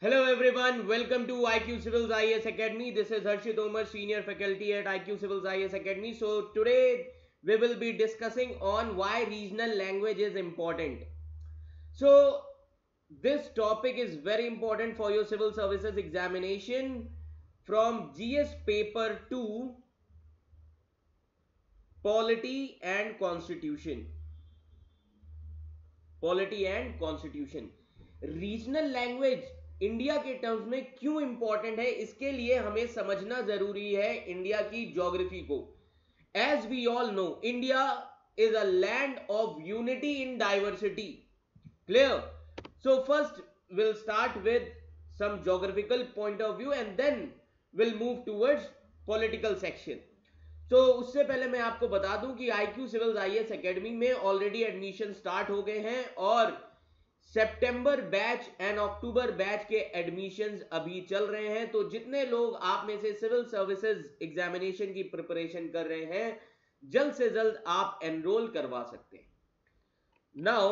Hello everyone, welcome to IQ Civils IAS Academy. This is Harshit Omar, senior faculty at IQ Civils IAS Academy. So today we will be discussing on why regional language is important. So this topic is very important for your civil services examination from GS paper 2 Polity and Constitution. Polity and Constitution. Regional language India के terms में क्यों important है, इसके लिए हमें समझना जरूरी है इंडिया की ज्योग्राफी को. As we all know, India is a land of unity in diversity. Clear? So first will start with some geographical point of view and then we'll move towards political section. तो उससे पहले मैं आपको बता दूं कि IQ civils IAS academy में already admission start हो गए हैं और सितंबर बैच एंड अक्टूबर बैच के एडमिशंस अभी चल रहे हैं. तो जितने लोग आप में से सिविल सर्विसेज एग्जामिनेशन की प्रिपरेशन कर रहे हैं, जल्द से जल्द आप एनरोल करवा सकते हैं. नाउ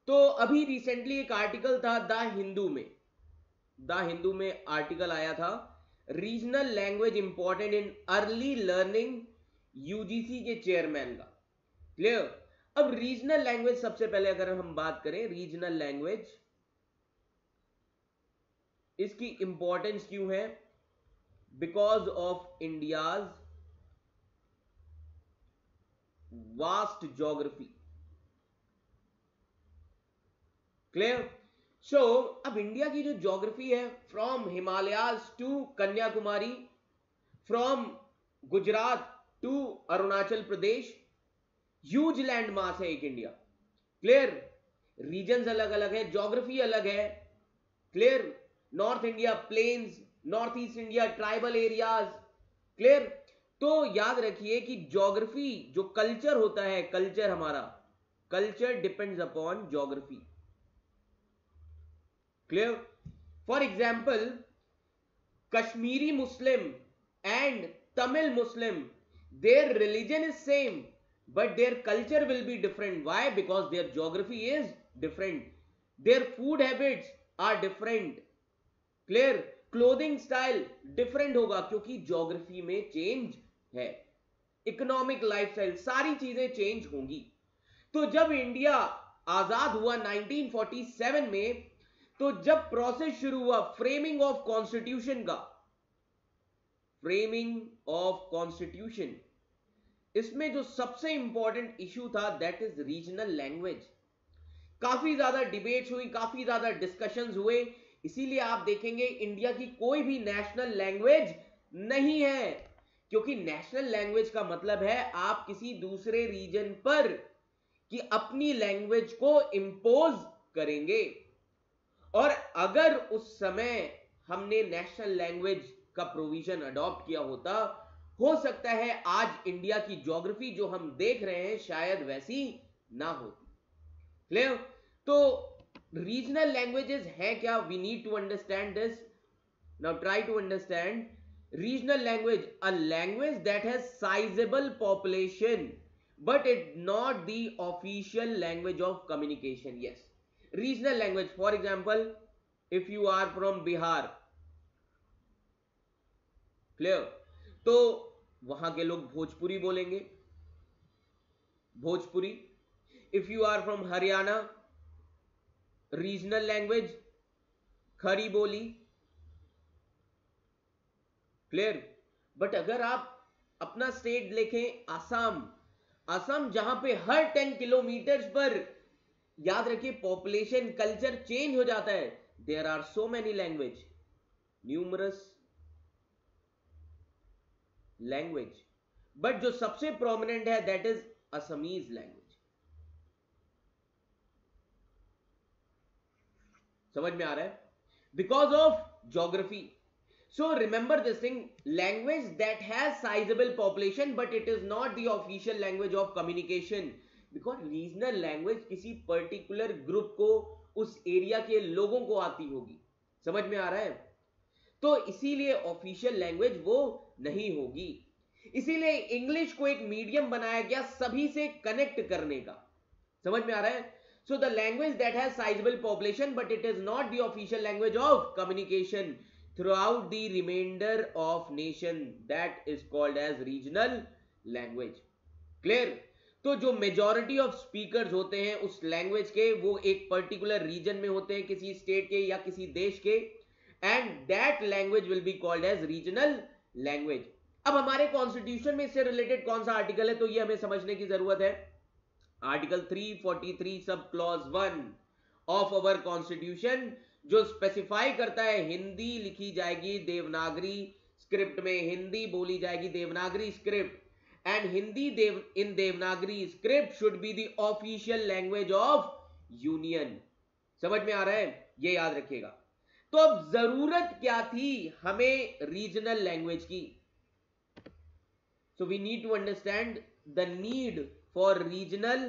तो अभी रिसेंटली एक आर्टिकल था द हिंदू में आर्टिकल आया था, regional language important in early learning, UGC के चेयरमैन का. क्लियर? अब रीजनल लैंग्वेज, सबसे पहले अगर हम बात करें रीजनल लैंग्वेज, इसकी इंपॉर्टेंस क्यों है? Because of India's vast geography. Clear? So अब इंडिया की जो ज्योग्राफी है, from Himalayas to Kanyakumari, from Gujarat to Arunachal Pradesh, huge land mass है एक इंडिया. क्लियर? रीजन्स अलग अलग है, ज्योग्राफी अलग है. Clear? North India plains, north east India tribal areas. Clear? तो याद रखिए कि ज्योग्राफी, जो कल्चर होता है, कल्चर हमारा, culture depends upon geography. Clear? For example, Kashmiri Muslim and Tamil Muslim, their religion is same but their culture will be different. Why? Because their geography is different, their food habits are different. Clear? Clothing style different होगा क्योंकि geography में change है. Economic lifestyle, सारी चीजें change होंगी. तो जब India आजाद हुआ 1947 में, तो जब प्रोसेस शुरू हुआ फ्रेमिंग ऑफ कॉन्स्टिट्यूशन का, फ्रेमिंग ऑफ कॉन्स्टिट्यूशन, इसमें जो सबसे इंपॉर्टेंट इशू था दैट इज रीजनल लैंग्वेज. काफी ज्यादा डिबेट्स हुई, काफी ज्यादा डिस्कशंस हुए. इसीलिए आप देखेंगे इंडिया की कोई भी नेशनल लैंग्वेज नहीं है, क्योंकि नेशनल लैंग्वेज का मतलब है आप किसी दूसरे रीजन पर कि अपनी लैंग्वेज को इंपोज करेंगे. और अगर उस समय हमने नेशनल लैंग्वेज का प्रोविजन अडॉप्ट किया होता, हो सकता है आज इंडिया की ज्योग्राफी जो हम देख रहे हैं शायद वैसी ना होती. क्लियर? तो रीजनल लैंग्वेजेस हैं क्या? We need to understand this. Now try to understand. Regional language, a language that has sizeable population but it not the official language of communication. Yes, regional language. For example, if you are from Bihar, clear, तो वहां के लोग भोजपुरी बोलेंगे, Bhojpuri. If you are from Haryana, regional language Khadi Boli. Clear? But अगर आप अपना state देखें, आसाम, आसाम जहां पे हर 10 किलोमीटर पर, याद रखिए, पॉपुलेशन, कल्चर चेंज हो जाता है. There are so many language, numerous language, but जो सबसे प्रोमिनेंट है दैट इज असमीज लैंग्वेज. समझ में आ रहा है? Because of geography. So remember this thing, language that has sizeable population but it is not the official language of communication. Because regional language किसी particular group को, उस area के लोगों को आती होगी. समझ में आ रहा है? तो इसीलिए ऑफिशियल लैंग्वेज वो नहीं होगी. इसीलिए इंग्लिश को एक मीडियम बनाया गया सभी से कनेक्ट करने का. समझ में आ रहा है? So the language that has sizable population, but it is not the official language of communication throughout the remainder of nation, that is called as regional language. Clear? तो जो मेजॉरिटी ऑफ स्पीकर्स होते हैं उस language के, वो एक particular reason में होते हैं, किसी स्टेट के या किसी देश के, and that language will be called as regional language. अब हमारे कॉन्स्टिट्यूशन में इससे रिलेटेड कौन सा आर्टिकल है, तो ये हमें समझने की जरूरत है. Article 343 sub clause 1 of our constitution, जो स्पेसिफाई करता है हिंदी लिखी जाएगी देवनागरी स्क्रिप्ट में, हिंदी बोली जाएगी Devanagari script, and Hindi in Devanagari script should be the official language of union. समझ में आ रहा है, ये याद रखिएगा. तो अब जरूरत क्या थी हमें रीजनल लैंग्वेज की? So we need to understand the need for regional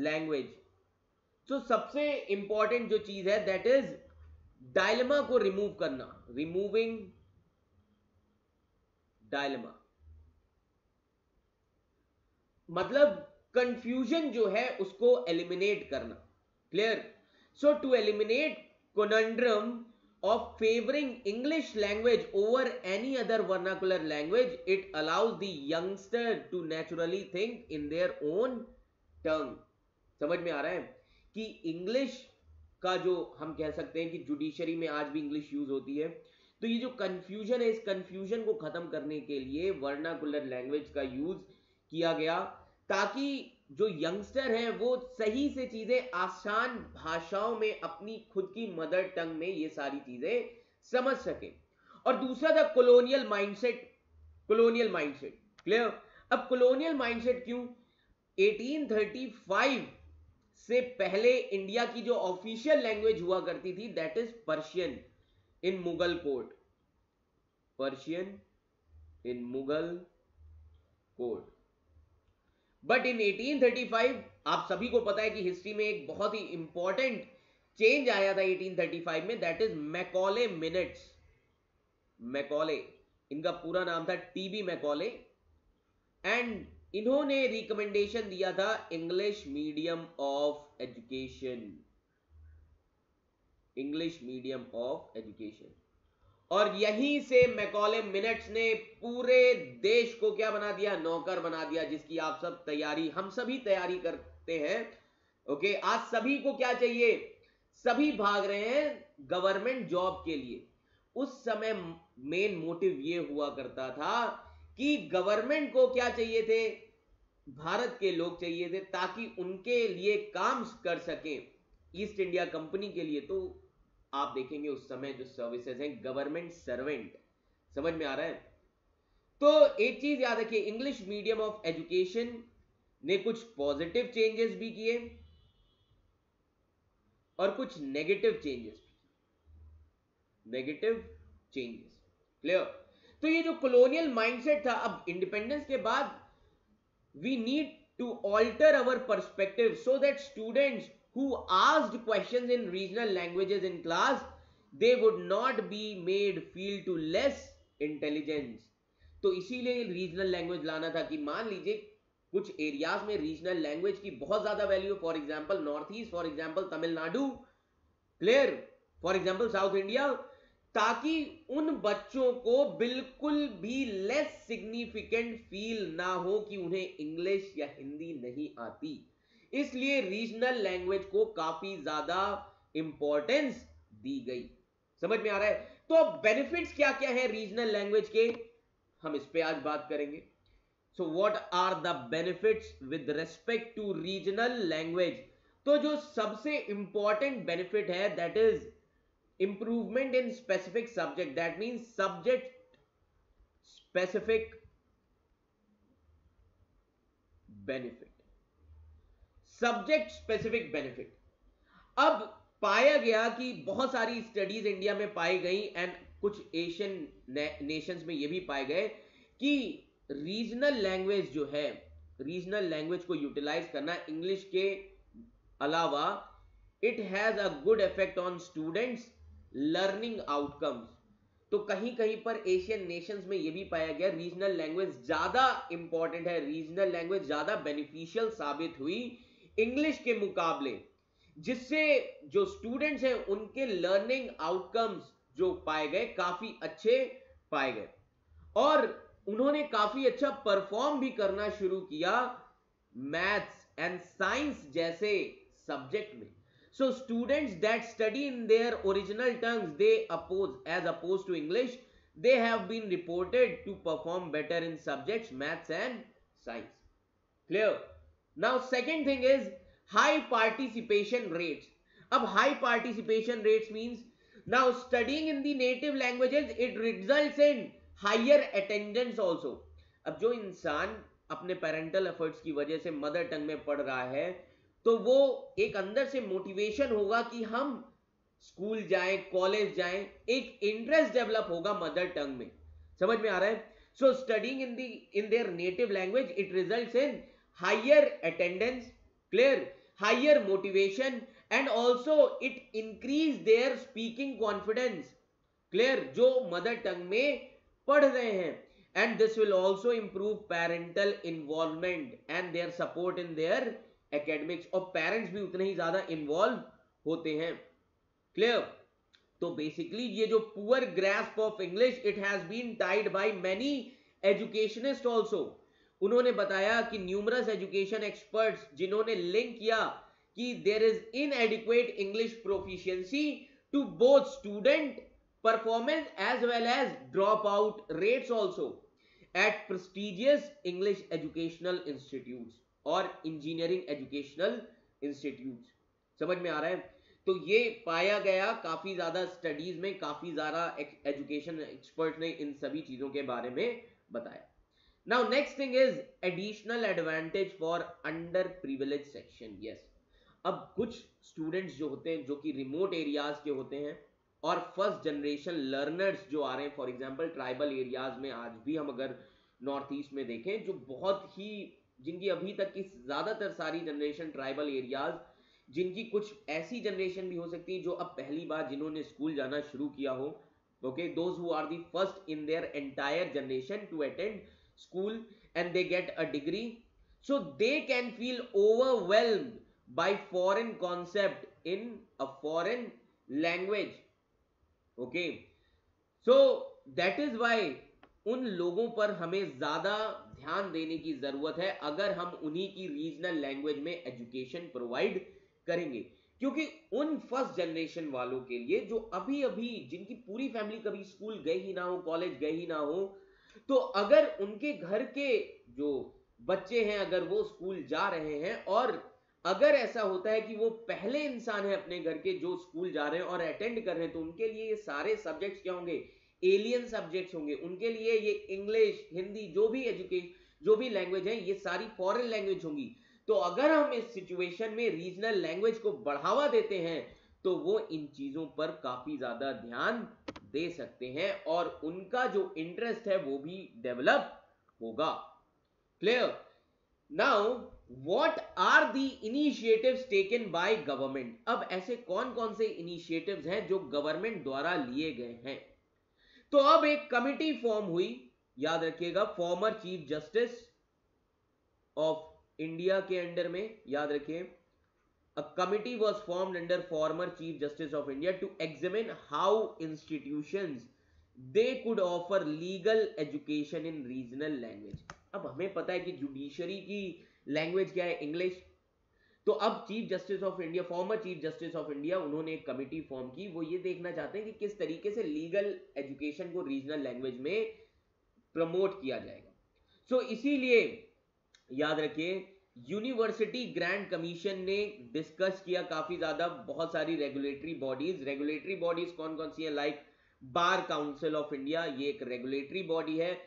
language. So सबसे इंपॉर्टेंट जो चीज है दैट इज डायलेमा को रिमूव करना, रिमूविंग डायलेमा, मतलब कंफ्यूजन जो है उसको एलिमिनेट करना. Clear? So to eliminate conundrum of favoring English language over any other vernacular language, it allows the youngster to naturally think in their own tongue. समझ में आ रहा है कि इंग्लिश का जो हम कह सकते हैं कि जुडिशरी में आज भी इंग्लिश यूज होती है, तो ये जो कंफ्यूजन है, इस कंफ्यूजन को खत्म करने के लिए वर्नाकुलर लैंग्वेज का यूज किया गया, ताकि जो यंगस्टर हैं वो सही से चीजें आसान भाषाओं में अपनी खुद की मदर टंग में ये सारी चीजें समझ सके. और दूसरा था colonial mindset. Colonial mindset, clear? अब कॉलोनियल माइंडसेट क्यों? 1835 से पहले इंडिया की जो ऑफिशियल लैंग्वेज हुआ करती थी that is Persian in Mughal court. Persian in Mughal court. But in 1835 आप सभी को पता है कि हिस्ट्री में एक बहुत ही इंपॉर्टेंट चेंज आया था 1835 में, that is Macaulay minutes. Macaulay, इनका पूरा नाम था टीबी मैकॉले, एंड इन्होंने रिकमेंडेशन दिया था English medium of education. English medium of education. और यहीं से मैकॉले मिनट्स ने पूरे देश को क्या बना दिया? नौकर बना दिया, जिसकी आप सब तैयारी, हम सभी तैयारी करते हैं. ओके, आज सभी को क्या चाहिए? सभी भाग रहे हैं गवर्नमेंट जॉब के लिए. उस समय मेन मोटिव ये हुआ करता था कि गवर्नमेंट को क्या चाहिए थे? भारत के लोग चाहिए थे, ताकि उनके लिए काम कर सकें ईस्ट इंडिया कंपनी के लिए. तो आप देखेंगे उस समय जो सर्विसेज हैं, गवर्नमेंट सर्वेंट. समझ में आ रहा है? तो एक चीज याद रखिए, इंग्लिश मीडियम ऑफ एजुकेशन ने कुछ पॉजिटिव चेंजेस भी किए और कुछ negative changes. Negative changes, clear? तो ये जो कॉलोनियल माइंडसेट था, अब इंडिपेंडेंस के बाद we need to alter our perspective so that students who asked questions in regional languages in class, they would not be made feel to less intelligence. तो इसीलिए regional language लाना था कि मान लीजिए कुछ एरियाज में रीजनल लैंग्वेज की बहुत ज्यादा value, for example north east, for example Tamil Nadu, clear, for example south India, ताकि उन बच्चों को बिल्कुल भी लेस सिग्निफिकेंट फील ना हो कि उन्हें इंग्लिश या हिंदी नहीं आती. इसलिए रीजनल लैंग्वेज को काफी ज्यादा इंपॉर्टेंस दी गई. समझ में आ रहा है? तो बेनिफिट्स क्या क्या है रीजनल लैंग्वेज के, हम इस पे आज बात करेंगे. So what are the benefits with respect to regional language? तो जो सबसे इंपॉर्टेंट बेनिफिट है that is improvement in specific subject. That means subject specific benefit. Subject specific benefit. अब पाया गया कि बहुत सारी स्टडीज इंडिया में पाई गई एंड कुछ एशियन नेशंस में यह भी पाए गए कि रीजनल लैंग्वेज जो है, रीजनल लैंग्वेज को यूटिलाइज करना इंग्लिश के अलावा, it has a good effect on students learning outcomes. तो कहीं कहीं पर एशियन नेशंस में यह भी पाया गया रीजनल लैंग्वेज ज्यादा इंपॉर्टेंट है, रीजनल लैंग्वेज ज्यादा बेनिफिशियल साबित हुई इंग्लिश के मुकाबले. जिससे जो स्टूडेंट्स हैं उनके लर्निंग आउटकम्स जो पाए गए काफी अच्छे पाए गए और उन्होंने काफी अच्छा परफॉर्म भी करना शुरू किया मैथ्स एंड साइंस जैसे सब्जेक्ट में. So students that study in their original tongues they oppose as opposed to English, they have been reported to perform better in subjects maths and science. Clear? Now second thing is high participation rates. Ab high participation rates means now studying in the native languages it results in higher attendance also. अब जो इंसान अपने parental efforts की वजह से mother tongue में पढ़ रहा है तो वो एक अंदर से मोटिवेशन होगा कि हम स्कूल जाएं, कॉलेज जाएं, एक इंटरेस्ट डेवलप होगा मदर टंग में. समझ में आ रहा है? So studying in their native language it results in higher attendance, clear, higher motivation and also it increase their speaking confidence, clear, जो मदर टंग में पढ़ रहे हैं. And this will also improve parental involvement and their support in their academics. और parents भी उतने ही ज्यादा involve होते हैं. क्लियर? तो बेसिकली ये जो poor grasp of English it has been tied by many educationist also. उन्होंने बताया कि न्यूमरस एजुकेशन एक्सपर्ट्स जिन्होंने लिंक किया कि there is inadequate English proficiency to both student performance as well as drop out rates also at prestigious English educational institutes और engineering educational institutes. समझ में आ रहा है? तो ये पाया गया काफी ज्यादा स्टडीज में, काफी ज्यादा एजुकेशन एक्सपर्ट ने इन सभी चीजों के बारे में बताया. Now next thing is additional advantage for under privilege section. Yes, अब कुछ स्टूडेंट्स जो होते हैं जो कि रिमोट एरियाज के होते हैं और फर्स्ट जनरेशन लर्नर्स जो आ रहे हैं, फॉर एग्जांपल ट्राइबल एरियाज में आज भी हम अगर नॉर्थ ईस्ट में देखें, जो बहुत ही जिनकी अभी तक की ज्यादातर सारी जनरेशन ट्राइबल एरियाज, जिनकी कुछ ऐसी जनरेशन भी हो सकती है जो अब पहली बार जिन्होंने स्कूल जाना शुरू किया हो, okay, those who are the first in their entire generation to attend school and they get a degree, so they can feel overwhelmed by foreign concept in a foreign language. Okay, so that is why उन लोगों पर हमें ज्यादा ध्यान देने की जरूरत है अगर हम उन्हीं की रीजनल लैंग्वेज में एजुकेशन प्रोवाइड करेंगे. क्योंकि उन फर्स्ट जनरेशन वालों के लिए जो अभी अभी जिनकी पूरी फैमिली कभी स्कूल गए ही ना हो, कॉलेज गए ही ना हो, तो अगर उनके घर के जो बच्चे हैं अगर वो स्कूल जा रहे हैं और अगर ऐसा होता है कि वो पहले इंसान है अपने घर के जो स्कूल जा रहे हैं और अटेंड कर रहे हैं, तो उनके लिए ये सारे सब्जेक्ट्स क्या होंगे? एलियन सब्जेक्ट्स होंगे. उनके लिए ये इंग्लिश, हिंदी, जो भी एजुकेशन, जो भी लैंग्वेज है, ये सारी फॉरेन लैंग्वेज होंगी. तो अगर हम इस सिचुएशन में रीजनल लैंग्वेज को बढ़ावा देते हैं तो वो इन चीजों पर काफी ज्यादा ध्यान दे सकते हैं और उनका जो इंटरेस्ट है वो भी डेवलप होगा. Clear? Now what are the initiatives taken by government. अब ऐसे कौन कौन से इनिशिएटिव्स हैं जो गवर्नमेंट द्वारा लिए गए हैं? तो अब एक कमिटी फॉर्म हुई, याद रखिएगा, former chief justice of India के अंडर में, याद रखिए, a committee was formed under former chief justice of India to examine how institutions they could offer legal education in regional language. अब हमें पता है कि जुडिशरी की लैंग्वेज क्या है? इंग्लिश. तो अब chief justice of India, former chief justice of India, उन्होंने एक कमिटी फॉर्म की. वो ये देखना चाहते हैं कि किस तरीके से लीगल एजुकेशन को रीजनल लैंग्वेज में प्रमोट किया जाएगा. सो इसीलिए याद रखिए यूनिवर्सिटी ग्रांट कमीशन ने डिस्कस किया काफी ज्यादा बहुत सारी रेगुलेटरी बॉडीज कौन कौन सी है? Like bar council of India, ये एक रेगुलेटरी बॉडी है,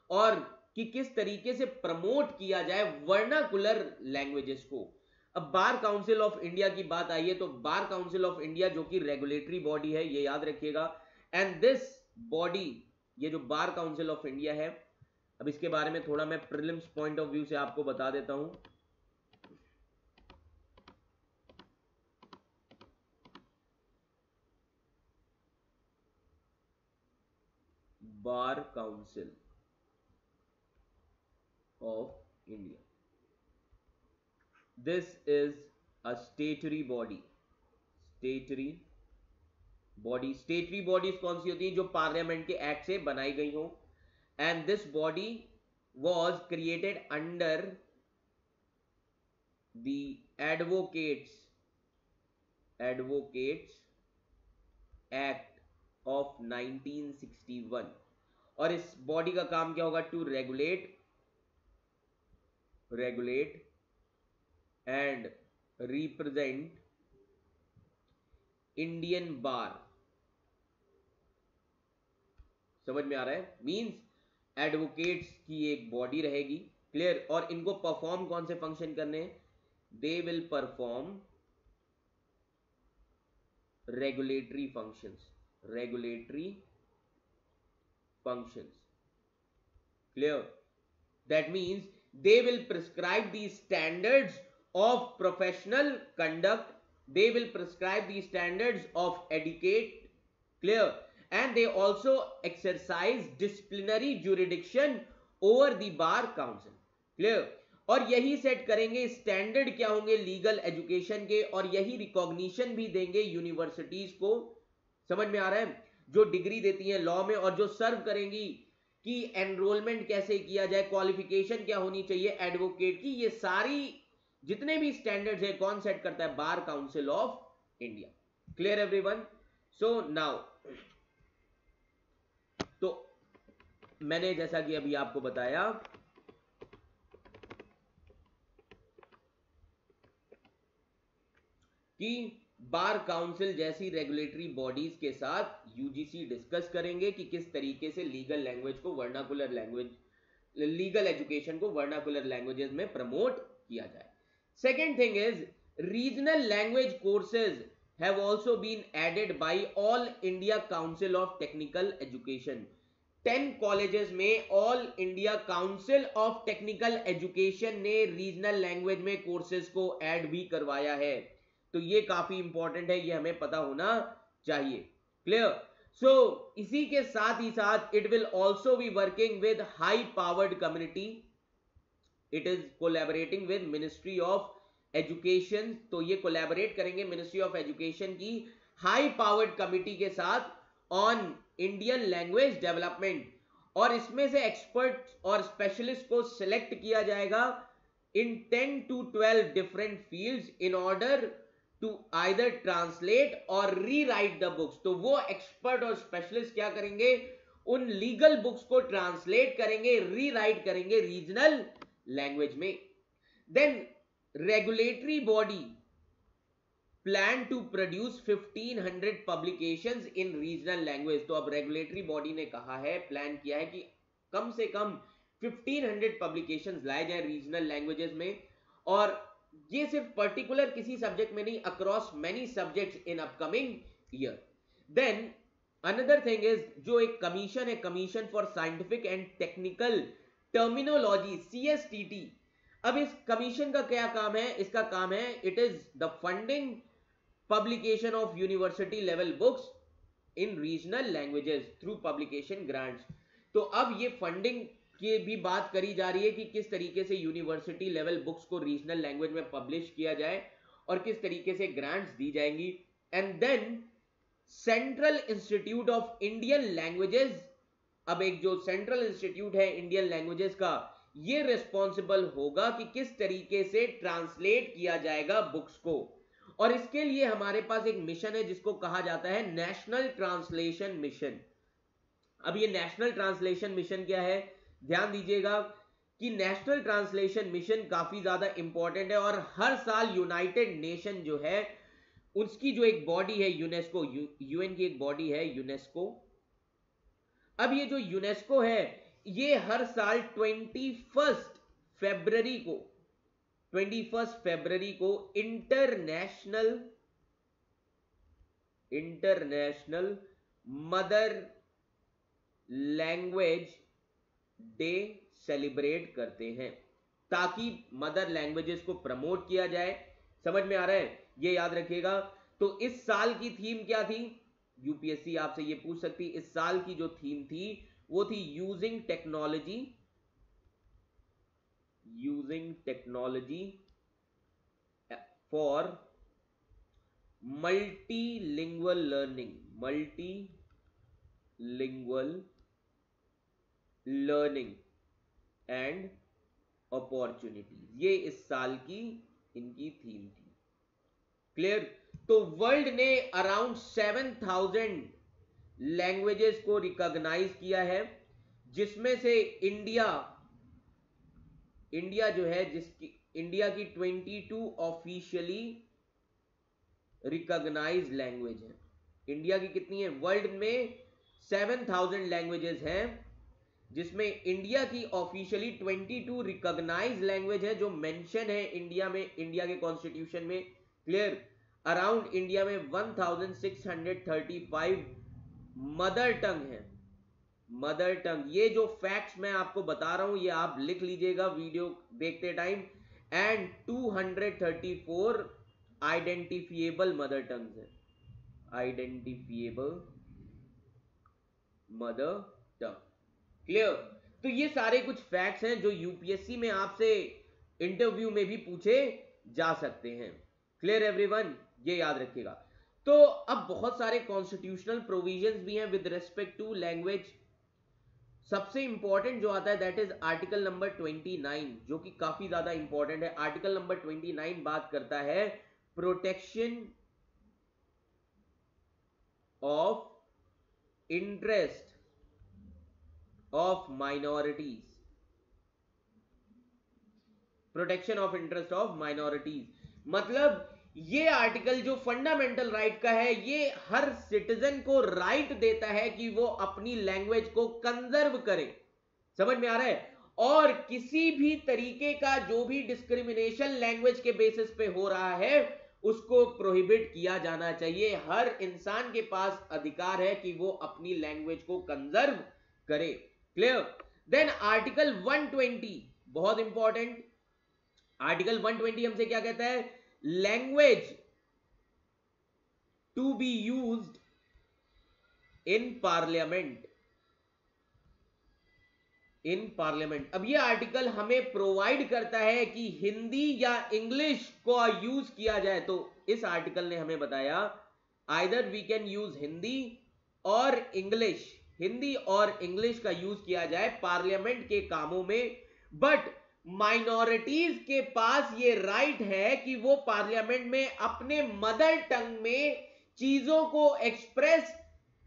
और कि किस तरीके से प्रमोट किया जाए वर्नाकुलर लैंग्वेजेस को. अब बार काउंसिल ऑफ इंडिया की बात आई है तो बार काउंसिल ऑफ इंडिया जो कि रेगुलेटरी बॉडी है, ये याद रखिएगा. एंड दिस बॉडी, ये जो बार काउंसिल ऑफ इंडिया है, अब इसके बारे में थोड़ा मैं प्रीलिम्स पॉइंट ऑफ व्यू से आपको बता देता हूं. बार council of India, this is a स्टेटरी body. स्टेटरी body, स्टेटरी bodies कौन सी होती हैं? जो पार्लियामेंट के एक्ट से बनाई गई हो। And this body was created under the advocates act of 1961। और इस बॉडी का काम क्या होगा? To regulate and represent Indian bar. समझ में आ रहा है? मींस एडवोकेट्स की एक बॉडी रहेगी, क्लियर, और इनको परफॉर्म कौन से फंक्शन करने हैं? They will perform regulatory functions, clear? That means they will prescribe the standards of professional conduct, they will prescribe the standards of etiquette, clear? And they also exercise disciplinary jurisdiction over the bar council, clear? और यही set करेंगे standard क्या होंगे legal education के, और यही recognition भी देंगे यूनिवर्सिटीज को। समझ में आ रहा है? जो डिग्री देती है लॉ में, और जो सर्व करेंगी कि एनरोलमेंट कैसे किया जाए, क्वालिफिकेशन क्या होनी चाहिए एडवोकेट की, ये सारी जितने भी स्टैंडर्ड्स है कौन सेट करता है? Bar council of India. Clear everyone? So now, तो मैंने जैसा कि अभी आपको बताया कि बार काउंसिल जैसी रेगुलेटरी बॉडीज के साथ यूजीसी डिस्कस करेंगे कि किस तरीके से लीगल लैंग्वेज को वर्नाकुलर लैंग्वेज, लीगल एजुकेशन को वर्नाकुलर लैंग्वेजेस में प्रमोट किया जाए। Second thing is regional language courses have also been added by all India council of technical education. 10 colleges में all India council of technical education ने regional language में courses को add भी करवाया है। तो ये काफी इंपॉर्टेंट है, ये हमें पता होना चाहिए। क्लियर? सो इसी के साथ ही साथ it will also be working with high powered community, it is collaborating with ministry of education. तो ये कोलैबोरेट करेंगे मिनिस्ट्री ऑफ एजुकेशन की हाई पावर्ड कमिटी के साथ ऑन इंडियन लैंग्वेज डेवलपमेंट, और इसमें से एक्सपर्ट और स्पेशलिस्ट को सिलेक्ट किया जाएगा इन 10 to 12 different fields in order to either translate और rewrite the books। तो वो एक्सपर्ट और स्पेशलिस्ट क्या करेंगे? उन लीगल बुक्स को ट्रांसलेट करेंगे, रीराइट करेंगे रीजनल लैंग्वेज में। Then regulatory body plan to produce 1500 publications in regional language. तो अब रेगुलेटरी बॉडी ने कहा है, प्लान किया है कि कम से कम 1500 पब्लिकेशंस लाए जाए रीजनल लैंग्वेजेस में, और ये सिर्फ पर्टिकुलर किसी सब्जेक्ट में नहीं, across many subjects in upcoming year. Then another thing is, जो एक कमीशन है, commission for scientific and technical terminology, CSTT। अब इस कमीशन का क्या काम है? इसका काम है, it is the funding publication of university level books in regional languages through publication grants. तो अब ये फंडिंग की भी बात करी जा रही है कि किस तरीके से यूनिवर्सिटी लेवल बुक्स को रीजनल लैंग्वेज में पब्लिश किया जाए और किस तरीके से ग्रांट्स दी जाएंगी। And then central institute of Indian languages, अब एक जो सेंट्रल इंस्टीट्यूट है इंडियन लैंग्वेजेस का, ये रिस्पॉन्सिबल होगा कि किस तरीके से ट्रांसलेट किया जाएगा बुक्स को। और इसके लिए हमारे पास एक मिशन है जिसको कहा जाता है नेशनल ट्रांसलेशन मिशन। अब ये नेशनल ट्रांसलेशन मिशन क्या है? ध्यान दीजिएगा कि नेशनल ट्रांसलेशन मिशन काफी ज्यादा इंपॉर्टेंट है, और हर साल यूनाइटेड नेशन जो है उसकी जो एक बॉडी है यूनेस्को, यूएन की एक बॉडी है यूनेस्को। अब ये जो यूनेस्को है ये हर साल 21 फरवरी को international mother language day celebrate करते हैं, ताकि मदर लैंग्वेजेस को प्रमोट किया जाए। समझ में आ रहा है? ये याद रखिएगा। तो इस साल की थीम क्या थी? यूपीएससी आपसे ये पूछ सकती, इस साल की जो थीम थी वो थी using technology for multilingual learning, multilingual learning and opportunities, ये इस साल की इनकी थीम थी। क्लियर? तो वर्ल्ड ने अराउंड 7,000 लैंग्वेजेस को रिकॉग्नाइज किया है, जिसमें से इंडिया जो है, जिसकी इंडिया की 22 ऑफिशियली रिकॉग्नाइज लैंग्वेज है। इंडिया की कितनी है? वर्ल्ड में 7,000 लैंग्वेजेस हैं, जिसमें इंडिया की ऑफिशियली 22 रिकॉग्नाइज लैंग्वेज है, जो मेंशन है इंडिया में, इंडिया के कॉन्स्टिट्यूशन में। क्लियर? अराउंड इंडिया में 1635 मदर टंग है। मदर टंग, ये जो फैक्ट्स मैं आपको बता रहा हूं ये आप लिख लीजिएगा वीडियो देखते time. And 234 identifiable mother tongues है, आइडेंटिफिएबल मदर टंग। क्लियर? तो ये सारे कुछ फैक्ट्स हैं जो यूपीएससी में आपसे इंटरव्यू में भी पूछे जा सकते हैं। Clear everyone? ये याद रखिएगा। तो अब बहुत सारे कॉन्स्टिट्यूशनल प्रोविजंस भी हैं विद रिस्पेक्ट टू लैंग्वेज। सबसे इंपॉर्टेंट जो आता है दैट इज आर्टिकल नंबर 29, जो कि काफी ज्यादा इंपॉर्टेंट है। आर्टिकल नंबर 29 बात करता है protection of interest of minorities, protection of interest of minorities. मतलब ये आर्टिकल जो फंडामेंटल राइट का है, ये हर सिटीजन को राइट देता है कि वो अपनी लैंग्वेज को कंजर्व करे। समझ में आ रहा है? और किसी भी तरीके का जो भी डिस्क्रिमिनेशन लैंग्वेज के बेसिस पे हो रहा है उसको प्रोहिबिट किया जाना चाहिए। हर इंसान के पास अधिकार है कि वो अपनी लैंग्वेज को कंजर्व करे। क्लियर? देन आर्टिकल 120 बहुत इंपॉर्टेंट। आर्टिकल 120 हमसे क्या कहता है? Language to be used in parliament, in parliament. अब ये आर्टिकल हमें प्रोवाइड करता है कि हिंदी या इंग्लिश को यूज किया जाए। तो इस आर्टिकल ने हमें बताया either we can use Hindi और इंग्लिश, हिंदी और इंग्लिश का यूज किया जाए पार्लियामेंट के कामों में। बट माइनॉरिटीज के पास ये राइट है कि वो पार्लियामेंट में अपने मदर टंग में चीजों को एक्सप्रेस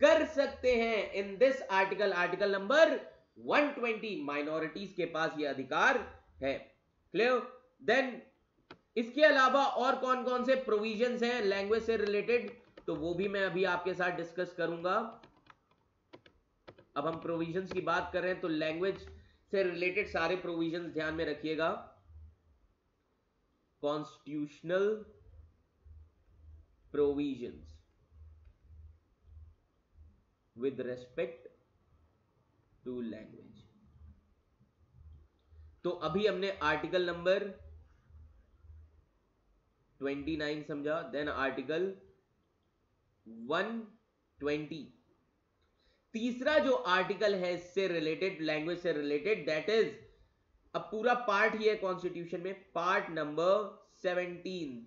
कर सकते हैं। In this article, article number 120, minorities के पास ये अधिकार है। क्लियर? देन इसके अलावा और कौन कौन से प्रोविजंस हैं लैंग्वेज से रिलेटेड, तो वो भी मैं अभी आपके साथ डिस्कस करूंगा। अब हम प्रोविजंस की बात कर रहे हैं तो लैंग्वेज से रिलेटेड सारे प्रोविजंस ध्यान में रखिएगा। Constitutional provisions with respect to language. तो अभी हमने आर्टिकल नंबर 29 समझा। देन आर्टिकल 120, तीसरा जो आर्टिकल है इससे रिलेटेड, लैंग्वेज से रिलेटेड, दैट इज, अब पूरा पार्ट ही है कॉन्स्टिट्यूशन में, part number 17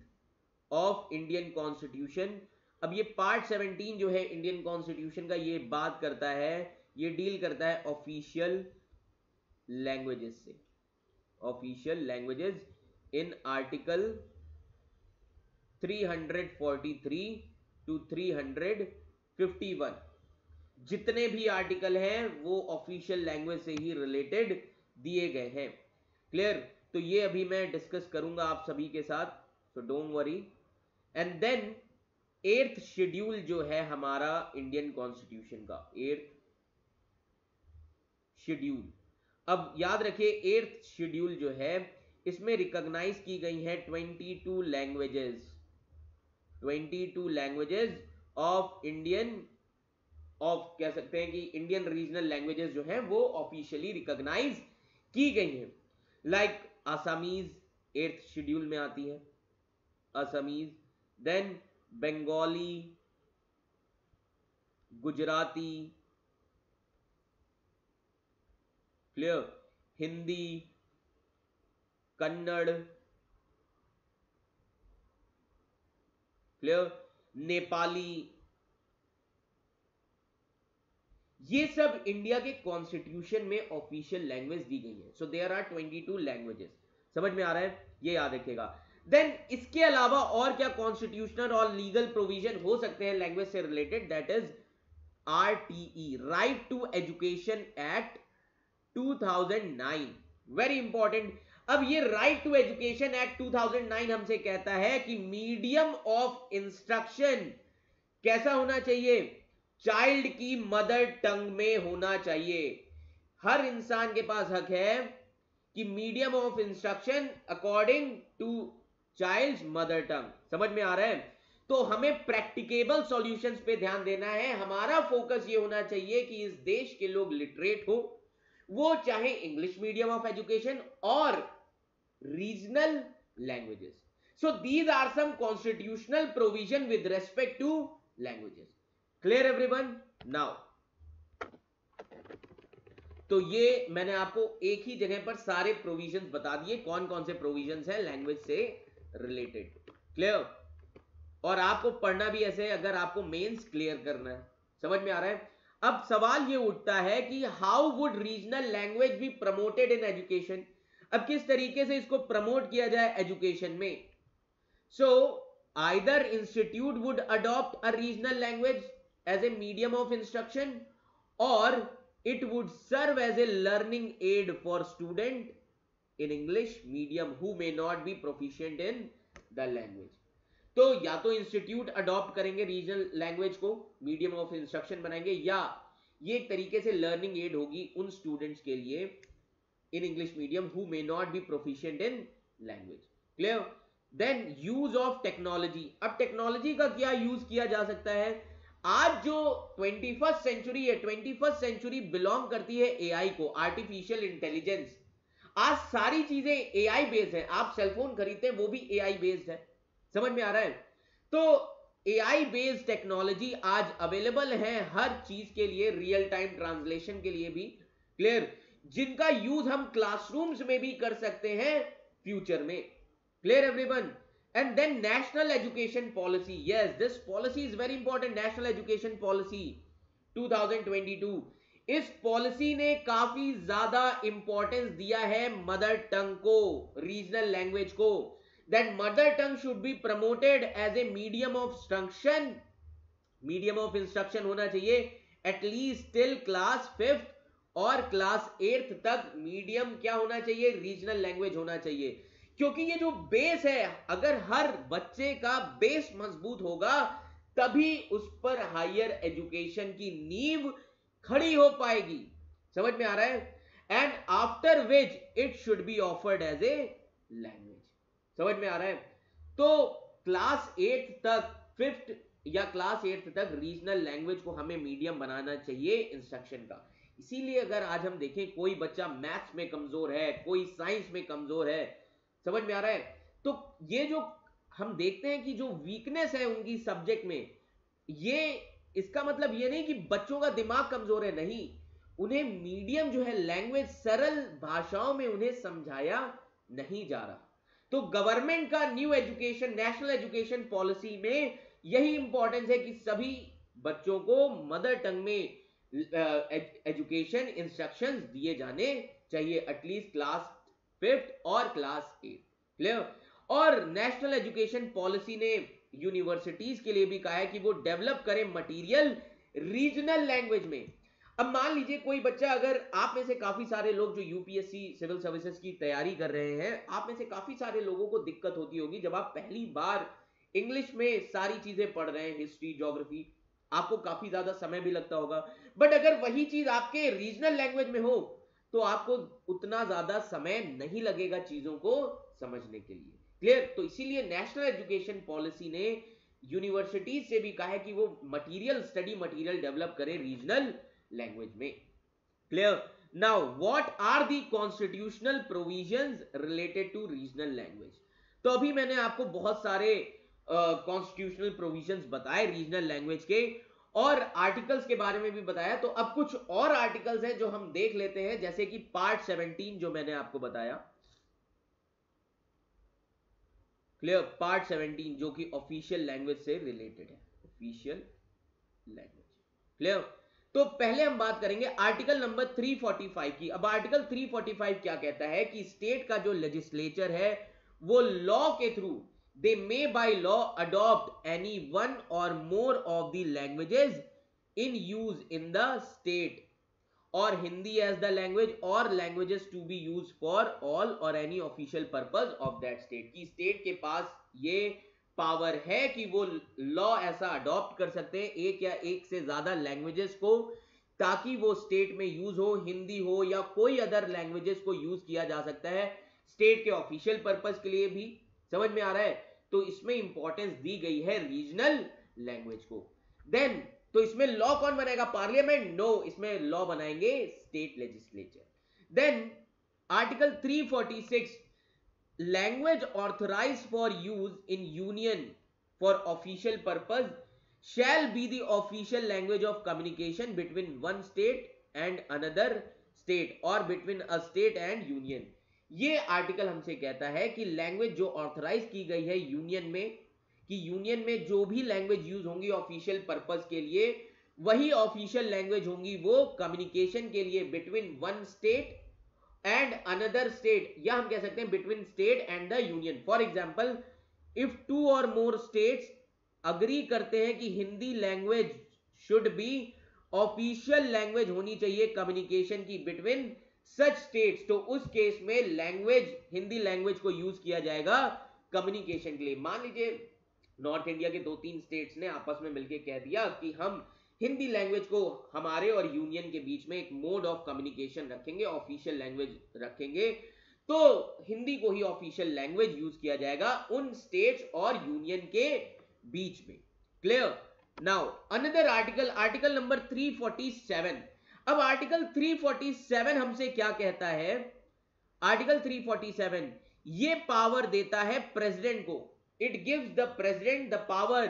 of Indian constitution. अब ये पार्ट 17 जो है इंडियन कॉन्स्टिट्यूशन का, ये बात करता है, ये डील करता है ऑफिशियल लैंग्वेजेस से। Official languages in article 343 to 351, जितने भी आर्टिकल हैं वो ऑफिशियल लैंग्वेज से ही रिलेटेड दिए गए हैं। क्लियर? तो ये अभी मैं डिस्कस करूंगा आप सभी के साथ, so don't worry. And then 8th schedule जो है हमारा इंडियन कॉन्स्टिट्यूशन का, 8th शेड्यूल। अब याद रखिए 8th शेड्यूल जो है इसमें रिकॉग्नाइज की गई है 22 languages, 22 languages of Indian, of कह सकते हैं कि इंडियन रीजनल लैंग्वेजेस जो हैं वो ऑफिशियली रिकॉग्नाइज की गई हैं। लाइक आसामीज 8th शेड्यूल में आती है, Assamese. Then Bengali, Gujarati, clear, Hindi, Kannada, clear, Nepali, ये सब इंडिया के कॉन्स्टिट्यूशन में ऑफिशियल लैंग्वेज दी गई है. So there are 22 languages. समझ में आ रहा है, ये याद रखेगा. देन इसके अलावा और क्या कॉन्स्टिट्यूशनल और लीगल प्रोविजन हो सकते हैं लैंग्वेज से related? That is RTE, right to education act 2009. Very important. अब ये राइट टू एजुकेशन एक्ट 2009 हमसे कहता है कि मीडियम ऑफ इंस्ट्रक्शन कैसा होना चाहिए? चाइल्ड की मदर टंग में होना चाहिए. हर इंसान के पास हक है कि medium of instruction according to child's mother tongue. समझ में आ रहा है? तो हमें प्रैक्टिकेबल सॉल्यूशंस पे ध्यान देना है. हमारा फोकस ये होना चाहिए कि इस देश के लोग लिटरेट हो, वो चाहे इंग्लिश मीडियम ऑफ एजुकेशन और regional languages. So these are some constitutional provision with respect to languages. Clear everyone? Now तो ये मैंने आपको एक ही जगह पर सारे प्रोविजंस बता दिए, कौन कौन से प्रोविजंस हैं लैंग्वेज से रिलेटेड. क्लियर? और आपको पढ़ना भी ऐसे अगर आपको मेंस क्लियर करना है. समझ में आ रहा है? अब सवाल ये उठता है कि how would regional language be promoted in education. अब किस तरीके से इसको प्रमोट किया जाए एजुकेशन में? So either institute would adopt a regional language as a medium of instruction, or it would serve as a learning aid for student in English medium who may not be proficient in the language. तो या तो institute adopt करेंगे regional language को, medium of instruction बनाएंगे, या ये एक तरीके से लर्निंग एड होगी उन स्टूडेंट्स के लिए in English medium who may not be proficient in language. Clear? Then use of technology. अब टेक्नोलॉजी का क्या यूज किया जा सकता है? आज जो 21st सेंचुरी है, 21st सेंचुरी बिलोंग करती है एआई को, आर्टिफिशियल इंटेलिजेंस. आज सारी चीजें एआई बेस्ड है. आप सेलफोन खरीदते हैं वो भी एआई बेस्ड है. समझ में आ रहा है? तो एआई बेस्ड टेक्नोलॉजी आज अवेलेबल है हर चीज के लिए, रियल टाइम ट्रांसलेशन के लिए भी. क्लियर? जिनका यूज हम क्लासरूम्स में भी कर सकते हैं फ्यूचर में. Clear everyone? And then national education policy. Yes, this policy is very important. National education policy 2022. इस पॉलिसी ने काफी ज्यादा इंपॉर्टेंस दिया है मदर टंग को, रीजनल लैंग्वेज को. That mother tongue should be promoted as a medium of instruction. Medium of instruction होना चाहिए एटलीस्ट टिल क्लास 5th और क्लास 8th तक. मीडियम क्या होना चाहिए? रीजनल लैंग्वेज होना चाहिए. क्योंकि ये जो बेस है, अगर हर बच्चे का बेस मजबूत होगा तभी उस पर हायर एजुकेशन की नींव खड़ी हो पाएगी. समझ में आ रहा है? And after which it should be offered as a language. समझ में आ रहा है? तो क्लास 8 तक, 5th या क्लास 8 तक रीजनल लैंग्वेज को हमें मीडियम बनाना चाहिए इंस्ट्रक्शन का. इसीलिए अगर आज हम देखें कोई बच्चा मैथ्स में कमजोर है, कोई साइंस में कमजोर है, समझ में आ रहा है, तो ये जो हम देखते हैं कि जो वीकनेस है उनकी सब्जेक्ट में, ये इसका मतलब ये नहीं कि बच्चों का दिमाग कमजोर है, नहीं. उन्हें मीडियम जो है लैंग्वेज, सरल भाषाओं में उन्हें समझाया नहीं जा रहा. तो गवर्नमेंट का new education, national education policy में यही इंपॉर्टेंस है कि सभी बच्चों को मदर टंग में एजुकेशन इंस्ट्रक्शंस दिए जाने चाहिए, एटलीस्ट क्लास 5th और क्लास 8. क्लियर? और नेशनल एजुकेशन पॉलिसी ने यूनिवर्सिटीज के लिए भी कहा है कि वो डेवलप करें मटेरियल रीजनल लैंग्वेज में. अब मान लीजिए कोई बच्चा, अगर आप में से काफी सारे लोग जो यूपीएससी सिविल सर्विसेज की तैयारी कर रहे हैं, आप में से काफी सारे लोगों को दिक्कत होती होगी जब आप पहली बार इंग्लिश में सारी चीजें पढ़ रहे हैं, हिस्ट्री, ज्योग्राफी, आपको काफी ज्यादा समय भी लगता होगा. बट अगर वही चीज आपके रीजनल लैंग्वेज में हो तो आपको उतना ज्यादा समय नहीं लगेगा चीजों को समझने के लिए. क्लियर? तो इसीलिए नेशनल एजुकेशन पॉलिसी ने यूनिवर्सिटीज से भी कहा है कि वो मटेरियल, स्टडी मटेरियल डेवलप करें रीजनल लैंग्वेज में. Clear? Now what are the constitutional provisions related to regional language. तो अभी मैंने आपको बहुत सारे कॉन्स्टिट्यूशनल प्रोविजंस बताए रीजनल लैंग्वेज के, और आर्टिकल्स के बारे में भी बताया. तो अब कुछ और आर्टिकल्स हैं जो हम देख लेते हैं, जैसे कि पार्ट 17 जो मैंने आपको बताया. क्लियर। पार्ट 17 जो कि ऑफिशियल लैंग्वेज से रिलेटेड है, ऑफिशियल लैंग्वेज। क्लियर। तो पहले हम बात करेंगे आर्टिकल नंबर 345 की। अब आर्टिकल 345 क्या कहता है कि स्टेट का जो लेजिस्लेचर है वो लॉ के through they may by law adopt any one or more of the languages in use in the state or Hindi as the language or languages to be used for all or any official purpose of that state. की state के पास ये power है कि वो law ऐसा adopt कर सकते हैं एक या एक से ज्यादा लैंग्वेजेस को, ताकि वो स्टेट में यूज हो, हिंदी हो या कोई अदर लैंग्वेजेस को यूज किया जा सकता है स्टेट के ऑफिशियल पर्पस के लिए भी। समझ में आ रहा है? तो इसमें इंपॉर्टेंस दी गई है रीजनल लैंग्वेज को। देन तो इसमें लॉ कौन बनाएगा? पार्लियामेंट? नो, इसमें लॉ बनाएंगे state legislature. Then article 346 language authorised for use in union for official purpose shall be the official language of communication between one state and another state or between a state and union। ये article हमसे कहता है कि language जो authorise की गई है union में, कि यूनियन में जो भी लैंग्वेज यूज होंगी ऑफिशियल पर्पस के लिए वही ऑफिशियल लैंग्वेज होंगी वो कम्युनिकेशन के लिए between one state and another state, या हम कह सकते हैं between state and the union. For example if two और मोर स्टेट्स अग्री करते हैं कि Hindi language should B official language होनी चाहिए कम्युनिकेशन की बिटवीन सच स्टेट्स, तो उस केस में लैंग्वेज हिंदी लैंग्वेज को यूज किया जाएगा कम्युनिकेशन के लिए। मान लीजिए नॉर्थ इंडिया के 2-3 स्टेट्स ने आपस में मिलकर कह दिया कि हम हिंदी लैंग्वेज को हमारे और यूनियन के बीच में एक मोड ऑफ कम्युनिकेशन रखेंगे, ऑफिशियल लैंग्वेज रखेंगे, तो हिंदी को ही ऑफिशियल लैंग्वेज यूज किया जाएगा उन स्टेट्स और यूनियन के बीच में। Clear. Now another article, article number 347। अब आर्टिकल 347 हमसे क्या कहता है? आर्टिकल 347 ये पावर देता है प्रेसिडेंट को। It gives the president the power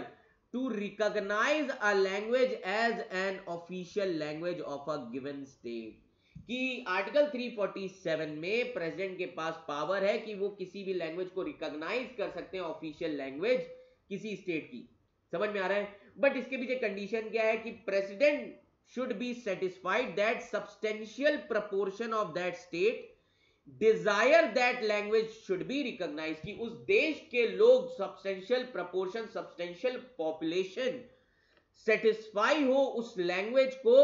to recognise a language as an official language of a given state. कि आर्टिकल 347 में प्रेसिडेंट के पास पावर है कि वो किसी भी लैंग्वेज को रिकॉग्नाइज कर सकते हैं ऑफिशियल लैंग्वेज किसी स्टेट की। समझ में आ रहा है? बट इसके पीछे कंडीशन क्या है कि president should be satisfied that substantial proportion of that state desire that language should be recognise. कि उस देश के लोग substantial proportion, substantial population satisfy हो उस लैंग्वेज को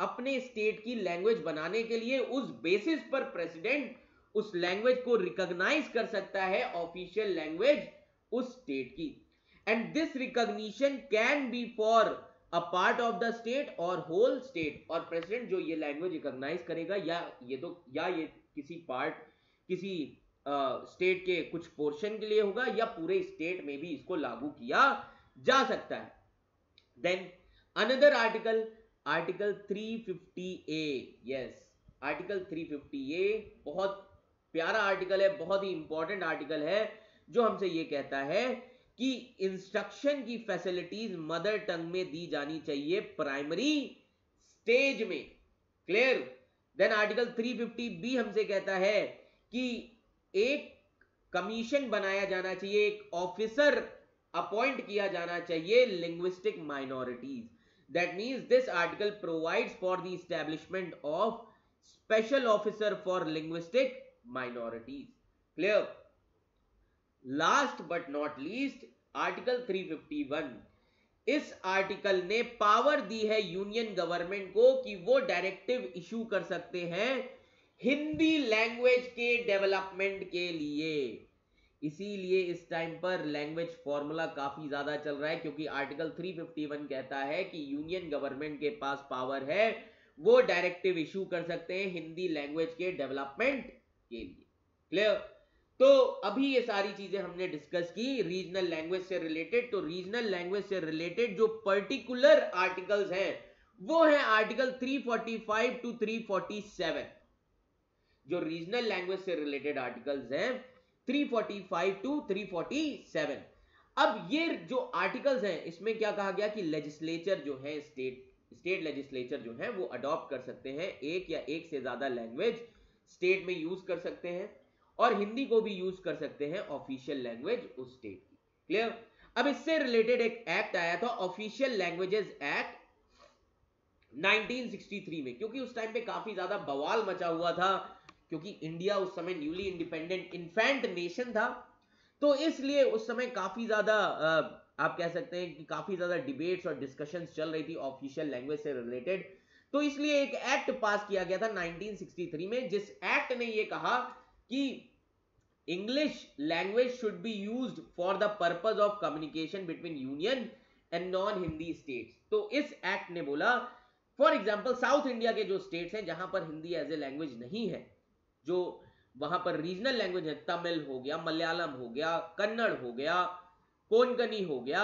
अपने स्टेट की लैंग्वेज बनाने के लिए, उस बेसिस पर प्रेसिडेंट उस लैंग्वेज को रिकॉग्नाइज कर सकता है ऑफिशियल लैंग्वेज उस स्टेट की। And this recognition can be for a part of the state और होल स्टेट। और प्रेसिडेंट जो ये लैंग्वेज रिकॉग्नाइज करेगा या ये किसी पार्ट, किसी स्टेट के कुछ पोर्शन के लिए होगा या पूरे स्टेट में भी इसको लागू किया जा सकता है। Then another article, article 350A। Yes, article 350A बहुत प्यारा आर्टिकल है, बहुत ही इंपॉर्टेंट आर्टिकल है, जो हमसे ये कहता है कि इंस्ट्रक्शन की फैसिलिटीज मदर टंग में दी जानी चाहिए प्राइमरी स्टेज में। क्लियर। देन आर्टिकल 350B हमसे कहता है कि एक कमीशन बनाया जाना चाहिए, एक ऑफिसर अपॉइंट किया जाना चाहिए linguistic minorities. That means this article provides for the establishment of special officer for linguistic minorities. Clear. Last but not least article 351। इस आर्टिकल ने पावर दी है यूनियन गवर्नमेंट को कि वो डायरेक्टिव इशू कर सकते हैं हिंदी लैंग्वेज के डेवलपमेंट के लिए। इसीलिए इस टाइम पर लैंग्वेज फॉर्मूला काफी ज्यादा चल रहा है, क्योंकि आर्टिकल 351 कहता है कि यूनियन गवर्नमेंट के पास पावर है, वो डायरेक्टिव इशू कर सकते हैं हिंदी लैंग्वेज के डेवलपमेंट के लिए। क्लियर। तो अभी ये सारी चीजें हमने डिस्कस की रीजनल लैंग्वेज से रिलेटेड। तो रीजनल लैंग्वेज से रिलेटेड जो पर्टिकुलर आर्टिकल्स हैं वो है आर्टिकल 345 टू 347। जो रीजनल लैंग्वेज से रिलेटेड आर्टिकल्स हैं 345 टू 347। अब ये जो आर्टिकल्स हैं इसमें क्या कहा गया कि लेजिस्लेचर जो है, स्टेट लेजिस्लेचर जो है वो अडॉप्ट कर सकते हैं एक या एक से ज्यादा लैंग्वेज स्टेट में यूज कर सकते हैं। और हिंदी को भी यूज कर सकते हैं ऑफिशियल लैंग्वेज उस स्टेट की। क्लियर? अब इससे रिलेटेड एक एक्ट आया था, ऑफिशियल लैंग्वेजेस एक्ट 1963 में, क्योंकि उस टाइम पे काफी ज्यादा बवाल मचा हुआ था, क्योंकि इंडिया उस समय न्यूली इंडिपेंडेंट इन्फेंट नेशन था, तो इसलिए उस समय काफी ज्यादा आप कह सकते हैं कि काफी ज्यादा डिबेट्स और डिस्कशंस चल रही थी ऑफिशियल लैंग्वेज से रिलेटेड। तो इसलिए एक एक्ट पास किया गया था 1963 में, जिस एक्ट ने यह कहा कि English language should be used for the purpose of communication between union and non Hindi states. तो इस एक्ट ने बोला, फॉर एग्जांपल साउथ इंडिया के जो स्टेट्स हैं जहां पर हिंदी एज ए लैंग्वेज नहीं है, जो वहां पर रीजनल लैंग्वेज है, तमिल हो गया, मलयालम हो गया, कन्नड़ हो गया, कोंकणी हो गया,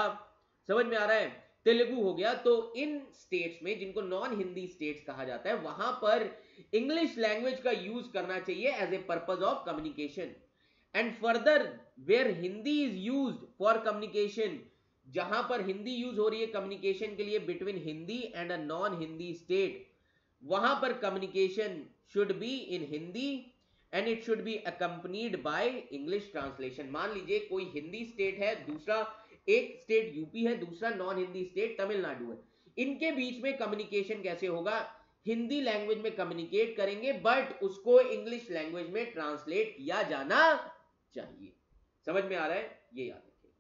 समझ में आ रहा है, तेलुगु हो गया, तो इन स्टेट्स में जिनको नॉन हिंदी स्टेट्स कहा जाता है, वहां पर इंग्लिश लैंग्वेज का यूज करना चाहिए as a purpose of communication. And further where Hindi is used for communication, जहां पर हिंदी यूज हो रही है कम्युनिकेशन के लिए between Hindi and a non Hindi state, वहां पर communication should be in Hindi and it should be accompanied by English translation. मान लीजिए कोई हिंदी स्टेट है, दूसरा एक स्टेट यूपी है, दूसरा नॉन हिंदी स्टेट तमिलनाडु है, इनके बीच में कम्युनिकेशन कैसे होगा? हिंदी लैंग्वेज में कम्युनिकेट करेंगे, बट उसको इंग्लिश लैंग्वेज में ट्रांसलेट किया जाना चाहिए। समझ में आ रहा है? ये याद रखिए,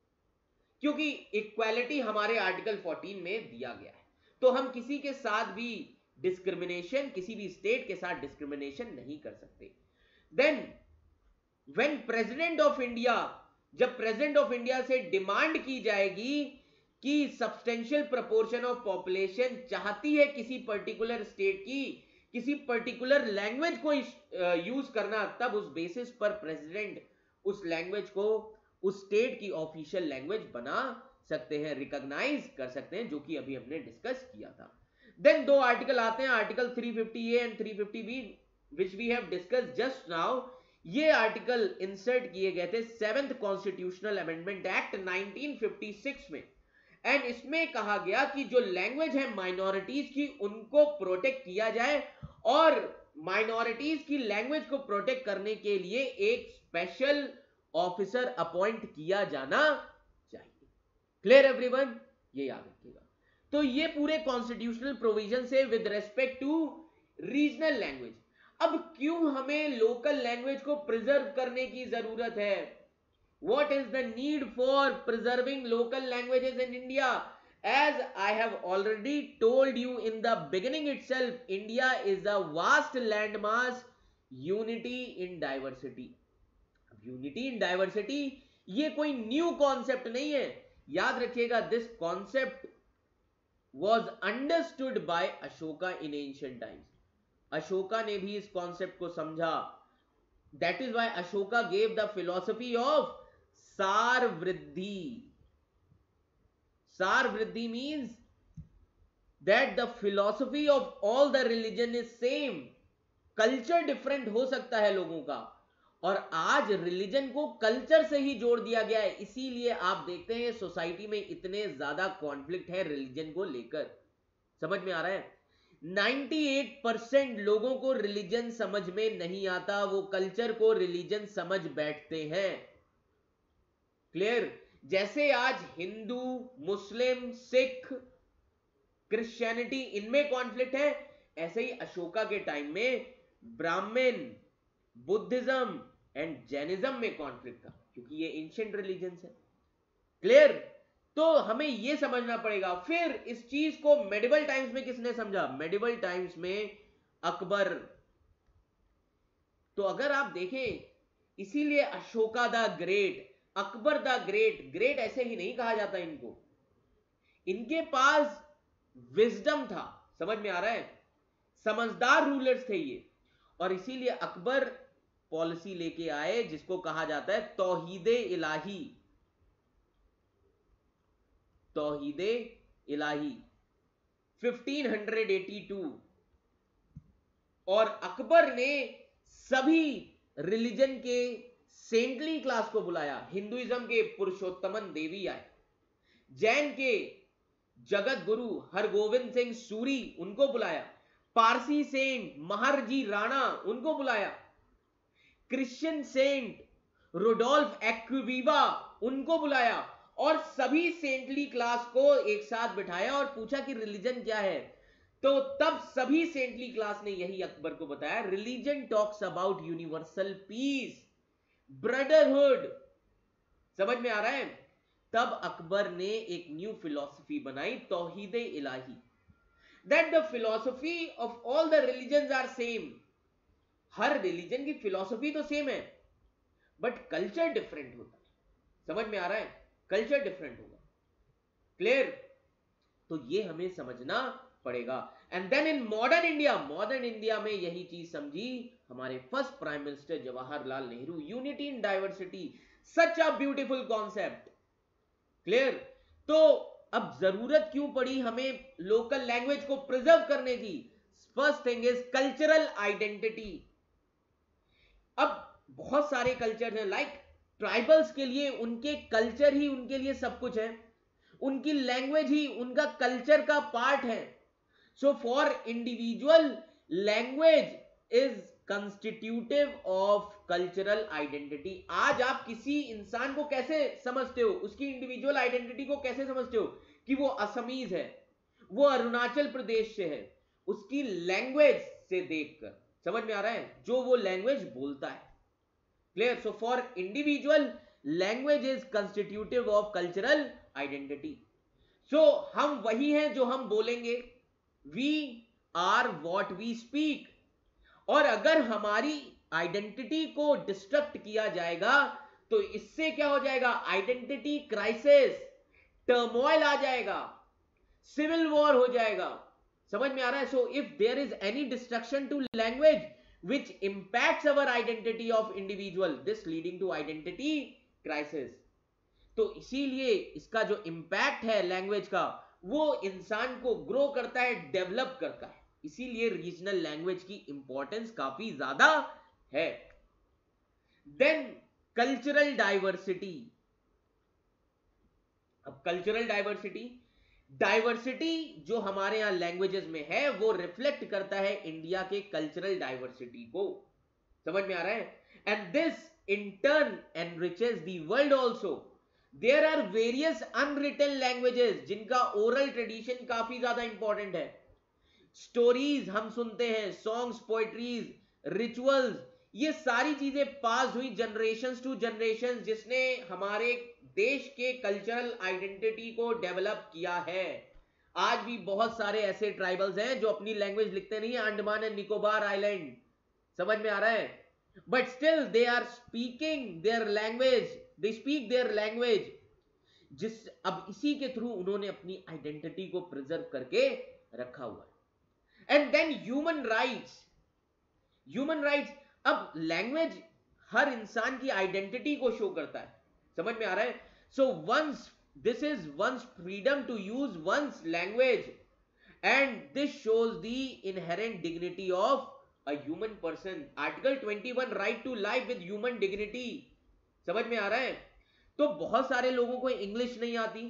क्योंकि इक्वालिटी हमारे आर्टिकल 14 में दिया गया है, तो हम किसी के साथ भी डिस्क्रिमिनेशन, किसी भी स्टेट के साथ डिस्क्रिमिनेशन नहीं कर सकते। Then when president of India, जब प्रेसिडेंट ऑफ इंडिया से डिमांड की जाएगी कि सब्सटेंशियल प्रोपोर्शन ऑफ पॉपुलेशन चाहती है किसी पर्टिकुलर स्टेट की किसी पर्टिकुलर लैंग्वेज को यूज करना, तब उस बेसिस पर प्रेसिडेंट उस लैंग्वेज को उस स्टेट की ऑफिशियल लैंग्वेज बना सकते हैं, रिकॉग्नाइज कर सकते हैं, जो कि अभी हमने डिस्कस किया था। देन दो आर्टिकल आते हैं, article 350A and 350B, which we have discussed just now। ये आर्टिकल इंसर्ट किए गए थे 7th कॉन्स्टिट्यूशनल अमेंडमेंट एक्ट 1956 में, एंड इसमें कहा गया कि जो लैंग्वेज है माइनॉरिटीज की, उनको प्रोटेक्ट किया जाए, और माइनॉरिटीज की लैंग्वेज को प्रोटेक्ट करने के लिए एक स्पेशल ऑफिसर अपॉइंट किया जाना चाहिए। Clear everyone? ये याद रखिएगा। तो ये पूरे कॉन्स्टिट्यूशनल प्रोविजन से with respect to regional language. अब क्यों हमें लोकल लैंग्वेज को प्रिजर्व करने की जरूरत है? What is the need for preserving local languages in India? As I have already told you in the beginning itself, India is a vast landmass, unity in diversity. Unity in diversity ये कोई new concept नहीं है, याद रखिएगा। This concept was understood by Ashoka in ancient times. Ashoka ने भी इस concept को समझा। That is why Ashoka gave the philosophy of सार वृद्धि। सार वृद्धि means that the philosophy of all the religion is same. Culture different हो सकता है लोगों का, और आज रिलीजन को कल्चर से ही जोड़ दिया गया है, इसीलिए आप देखते हैं सोसाइटी में इतने ज्यादा कॉन्फ्लिक्ट है रिलीजन को लेकर। समझ में आ रहा है? 98% लोगों को रिलीजन समझ में नहीं आता, वो कल्चर को रिलीजन समझ बैठते हैं। क्लियर? जैसे आज हिंदू, मुस्लिम, सिख, क्रिश्चियनिटी, इनमें कॉन्फ्लिक्ट है, ऐसे ही अशोका के टाइम में ब्राह्मण, बुद्धिज्म एंड जैनिज्म में कॉन्फ्लिक्ट था, क्योंकि ये एंशिएंट रिलीजन्स है। क्लियर? तो हमें यह समझना पड़ेगा। फिर इस चीज को मेडिवल टाइम्स में किसने समझा? मेडिवल टाइम्स में अकबर। तो अगर आप देखें, इसीलिए Ashoka the great, Akbar the great, great ऐसे ही नहीं कहा जाता इनको, इनके पास विजडम था। समझ में आ रहा है? समझदार रूलर्स थे ये, और इसीलिए अकबर पॉलिसी लेके आए जिसको कहा जाता है तौहीदे इलाही। तौहीदे इलाही 1582। और अकबर ने सभी रिलीजन के सेंटली क्लास को बुलाया। हिंदुइज्म के पुरुषोत्तमन देवी आए, जैन के जगत गुरु हरगोविंद सिंह सूरी, उनको बुलाया, पारसी सेंट महरजी राणा, उनको बुलाया, क्रिश्चियन सेंट रोडोल्फ एक्विवा, उनको बुलाया और सभी सेंटली क्लास को एक साथ बिठाया और पूछा कि रिलीजन क्या है। तो तब सभी सेंटली क्लास ने यही अकबर को बताया, religion talks about universal peace, brotherhood. समझ में आ रहा है? तब अकबर ने एक न्यू फिलॉसफी बनाई, Tauhid Ilahi, that the philosophy of all the religions are same. हर रिलीजन की फिलॉसफी तो सेम है, बट कल्चर डिफरेंट होता है। समझ में आ रहा है? कल्चर डिफरेंट होगा। क्लियर? तो ये हमें समझना पड़ेगा। And then in modern India में यही चीज समझी हमारे first prime minister Jawaharlal Nehru, unity in diversity, such a beautiful concept. Clear? तो अब जरूरत क्यों पड़ी हमें लोकल लैंग्वेज को प्रिजर्व करने की? First thing is cultural identity. अब बहुत सारे कल्चर हैं, लाइक ट्राइबल्स के लिए उनके कल्चर ही उनके लिए सब कुछ है, उनकी लैंग्वेज ही उनका कल्चर का पार्ट है। सो for individual, language is constitutive of cultural identity. आज आप किसी इंसान को कैसे समझते हो, उसकी इंडिविजुअल आइडेंटिटी को कैसे समझते हो कि वो असमीज है, वो अरुणाचल प्रदेश से है, उसकी लैंग्वेज से देखकर। समझ में आ रहा है? जो वो लैंग्वेज बोलता है। Clear? So for individual, language is constitutive of cultural identity. So हम वही हैं जो हम बोलेंगे, we are what we speak. और अगर हमारी आइडेंटिटी को डिस्ट्रक्ट किया जाएगा तो इससे क्या हो जाएगा? आइडेंटिटी क्राइसिस, टर्मोइल आ जाएगा, सिविल वॉर हो जाएगा। समझ में आ रहा है? So if there is any destruction to language which impacts our identity of individual, this leading to identity crisis। तो इसीलिए इसका जो इंपैक्ट है लैंग्वेज का, वो इंसान को ग्रो करता है, डेवलप करता है। इसीलिए रीजनल लैंग्वेज की इंपॉर्टेंस काफी ज्यादा है। Then cultural diversity. अब कल्चरल डाइवर्सिटी जो हमारे यहां लैंग्वेजेस में है, वो रिफ्लेक्ट करता है इंडिया के कल्चरल डाइवर्सिटी को। समझ में आ रहा है? And this in turn enriches the world also. There are various unwritten languages जिनका ओरल ट्रेडिशन काफी ज्यादा इंपॉर्टेंट है। स्टोरीज हम सुनते हैं, सॉन्ग्स, पोएट्रीज, रिचुअल्स, ये सारी चीजें पास हुई जनरेशंस टू जनरेशंस, जिसने हमारे देश के कल्चरल आइडेंटिटी को डेवलप किया है। आज भी बहुत सारे ऐसे ट्राइबल्स हैं जो अपनी लैंग्वेज लिखते नहीं है, अंडमान एंड निकोबार आइलैंड। समझ में आ रहा है? But still they are speaking their language, they speak their language, जिस अब इसी के थ्रू उन्होंने अपनी आइडेंटिटी को प्रिजर्व करके रखा हुआ है। And then human rights. अब लैंग्वेज हर इंसान की आइडेंटिटी को शो करता है। समझ में आ रहा है? So one's this is one's freedom to use one's language, and this shows the inherent dignity of a human person. Article 21, right to life with human dignity. समझ में आ रहा है? तो बहुत सारे लोगों को इंग्लिश नहीं आती।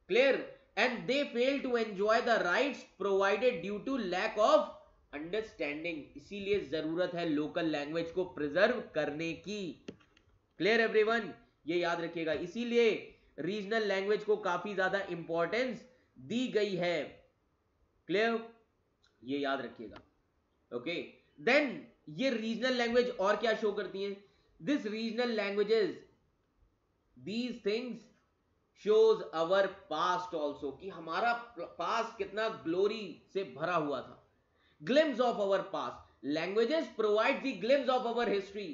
Clear? And they fail to enjoy the rights provided due to lack of understanding. इसीलिए जरूरत है लोकल लैंग्वेज को प्रिजर्व करने की। Clear everyone? ये याद रखिएगा। इसीलिए रीजनल लैंग्वेज को काफी ज्यादा इंपॉर्टेंस दी गई है। क्लियर? ये याद रखिएगा। ओके, देन ये रीजनल लैंग्वेज और क्या शो करती हैं? This regional languages, these things shows our past also, कि हमारा पास्ट कितना ग्लोरी से भरा हुआ था। Glimpse of our past, languages provide the glimpse of our history.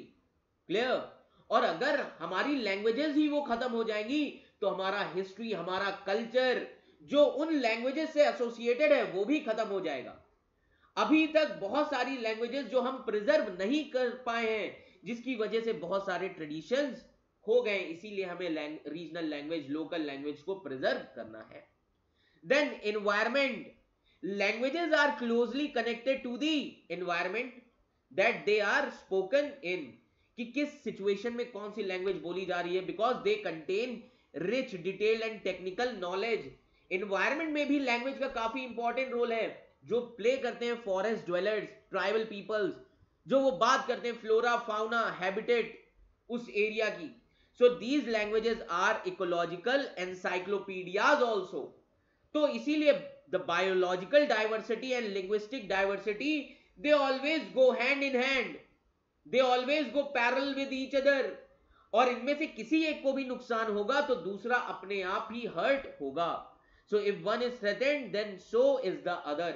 Clear? और अगर हमारी लैंग्वेजेस ही वो खत्म हो जाएंगी तो हमारा हिस्ट्री, हमारा कल्चर जो उन लैंग्वेजेस से एसोसिएटेड है, वो भी खत्म हो जाएगा। अभी तक बहुत सारी लैंग्वेजेस जो हम प्रिजर्व नहीं कर पाए हैं, जिसकी वजह से बहुत सारे ट्रेडिशंस हो गए। इसीलिए हमें रीजनल लैंग्वेज, लोकल लैंग्वेज को प्रिजर्व करना है। Then environment. Languages are closely connected to the environment that they are spoken in, कि किस सिचुएशन में कौन सी लैंग्वेज बोली जा रही है, because they contain rich, detailed and technical knowledge. Environment में भी लैंग्वेज का काफी इंपॉर्टेंट रोल है, जो प्ले करते हैं फॉरेस्ट ड्वेलर्स, ट्राइबल पीपल्स, जो वो बात करते हैं फ्लोरा फाउना हैबिटेट उस एरिया की. So these languages are ecological encyclopedias also. तो इसीलिए the biological diversity and linguistic diversity they always go hand in hand, they always go parallel with each other. और इनमें से किसी एक को भी नुकसान होगा तो दूसरा अपने आप ही हर्ट होगा. So if one is threatened then so is the other.